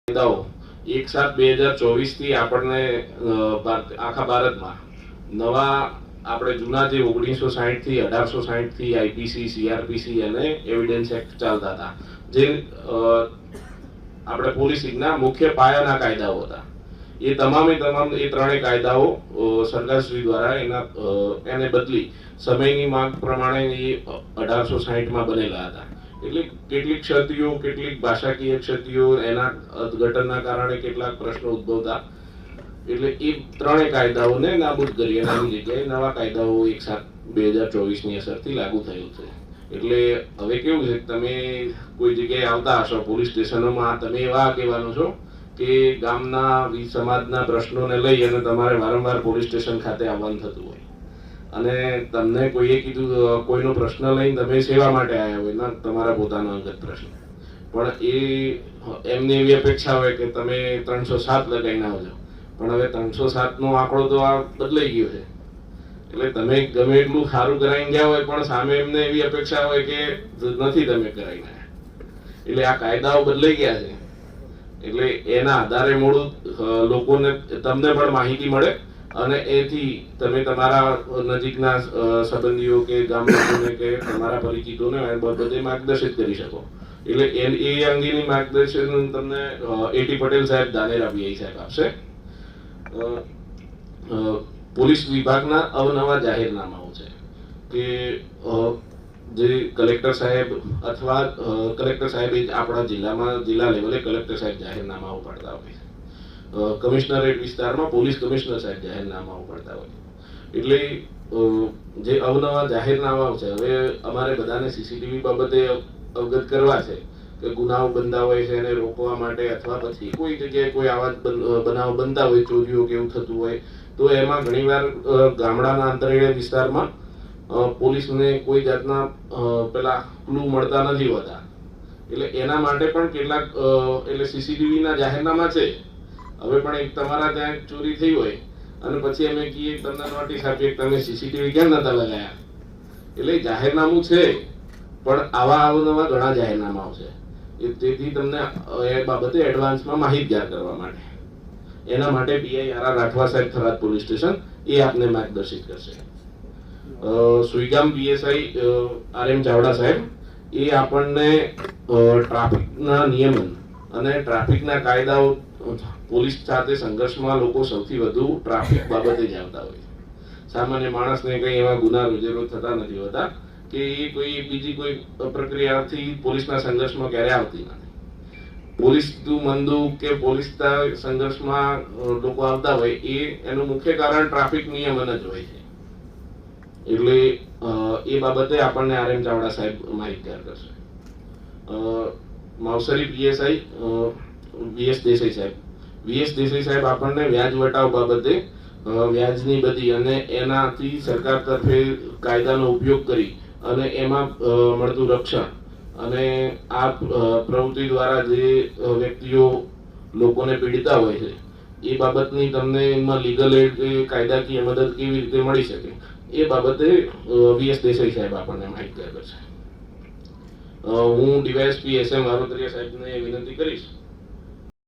કાયદાઓ 1/7/2024 થી આપણને આખા ભારતમાં નવા આપણે જૂના જે 1960 થી 1860 થી આઈપીસી, સીઆરપીસી અને એવિડન્સ એક્ટ ચાલતા હતા, જે આપણે પોલિસિંગના મુખ્ય પાયાના કાયદાઓ હતા. એ તમામ એ ત્રણેય કાયદાઓ સરકારશ્રી દ્વારા એને બદલી સમયની માંગ પ્રમાણે એ 1860માં બનેલા હતા. એટલે કેટલીક ક્ષતિઓ, કેટલીક ભાષાકીય ક્ષતિઓ, એના અર્થઘટનના કારણે કેટલાક પ્રશ્નો ઉદ્ભવતા, એટલે એ ત્રણેય કાયદાઓને નાબૂદ કરી અને એની જગ્યાએ નવા કાયદાઓ 1/7/2024ની અસરથી લાગુ થયું છે. એટલે હવે કેવું છે, તમે કોઈ જગ્યાએ આવતા હશો પોલીસ સ્ટેશનોમાં, તમે એવા કહેવાનું છો કે ગામના સમાજના પ્રશ્નોને લઈ અને તમારે વારંવાર પોલીસ સ્ટેશન ખાતે આવવાનું થતું હોય અને તમને કોઈએ કીધું કોઈનો પ્રશ્ન લઈને તમે સેવા માટે આવ્યા હોય, ના તમારા પોતાનો અંગત પ્રશ્ન, પણ એમની એવી અપેક્ષા હોય કે તમે 307 લગાવીને આવજો. પણ હવે 307નો આંકડો તો આ બદલાઈ ગયો છે. એટલે તમે ગમે એટલું સારું કરાવીને ગયા હોય પણ સામે એમને એવી અપેક્ષા હોય કે નથી તમે કરાવીને આવ્યા. એટલે આ કાયદાઓ બદલાઈ ગયા છે. એટલે એના આધારે મોડું લોકોને, તમને પણ માહિતી મળે અને એથી તમે તમારા નજીકના સંબંધીઓ કે ગામ લોકોને કે તમારા પરિચિતોને બધે માર્ગદર્શિત કરી શકો. એટલે એ અંગેની માર્ગદર્શન તમને એટી પટેલ સાહેબ, ધાનેરા પીઆઈ સાહેબ આપશે. પોલીસ વિભાગના અવનવા જાહેરનામાઓ છે કે જે કલેક્ટર સાહેબ અથવા કલેક્ટર સાહેબ આપણા જિલ્લા લેવલે કલેક્ટર સાહેબ જાહેરનામાઓ પાડતા હોય, કમિશનરેટ વિસ્તારમાં પોલીસ કમિશનર સાહેબ જાહેરનામાઓ પાડતા હોય. એટલે જે અવનવા જાહેરનામાઓ છે, હવે અમારે બધાને સીસીટીવી બાબતે અવગત કરવા છે કે ગુનાઓ બનતા હોય છે એને રોકવા માટે, અથવા પછી કોઈ જગ્યાએ કોઈ આવા બનાવ બનતા હોય, ચોરીઓ કે એવું થતું હોય, તો એમાં ઘણીવાર ગામડાના અંતરિયાળ વિસ્તારમાં પોલીસને કોઈ જાતના પેલા ક્લુ મળતા નથી હોતા. એટલે એના માટે પણ કેટલાક એટલે સીસીટીવીના જાહેરનામા છે. હવે પણ એક તમારા ત્યાં ચોરી થઈ હોય અને પછી અમે કહીએ તમને નોટિસ આપીએ કે તમે સીસીટીવી કેમ નતા લગાયા. એટલે જાહેરનામું છે, પણ આવા અવનવા ઘણા જાહેરનામાઓ છે. તેથી તમને એ બાબતે એડવાન્સમાં માહિતગાર કરવા માટે, એના માટે પીઆઈ આર રાઠવા સાહેબ, થરાદ પોલીસ સ્ટેશન, એ આપને માર્ગદર્શિત કરશે. સુઈગામ પીએસઆઈ આર.એમ. ચાવડા સાહેબ, એ આપણને ટ્રાફિકના નિયમન અને ટ્રાફિકના કાયદાઓ, પોલીસ સાથે સંઘર્ષમાં લોકો સૌથી વધુ ટ્રાફિક બાબતે જ આવતા હોય. સામાન્ય માણસને કઈ એવા ગુના રોજેરોજ થતા નથી હોતા કે એ કોઈ બીજી કોઈ પ્રક્રિયાથી પોલીસના સંઘર્ષમાં ક્યારે આવતી નથી. પોલીસ મંદુ કે પોલીસના સંઘર્ષમાં લોકો આવતા હોય, એનું મુખ્ય કારણ ટ્રાફિક નિયમન જ હોય છે. એટલે એ બાબતે આપણને આર.એમ. ચાવડા સાહેબ માહિતગાર કરશે. માવસરી પીએસઆઈ વીએસ દેસાઈ સાહેબ આપણને વ્યાજ વટાવ બાબતે, વ્યાજની બધી અને એનાથી સરકાર તરફે કાયદાનો ઉપયોગ કરી અને એમાં મળતું રક્ષણ અને આ પ્રવૃત્તિ દ્વારા જે વ્યક્તિઓ લોકોને પીડિતા હોય છે એ બાબતની તમને એમાં લીગલ એડ, કાયદાકીય મદદ કેવી રીતે મળી શકે, એ બાબતે વીએસ દેસાઈ સાહેબ આપણને માહિતગાર કરશે. હું ડીવાયએસપી એસ.એમ. વારોતરિયા સાહેબને વિનંતી કરીશ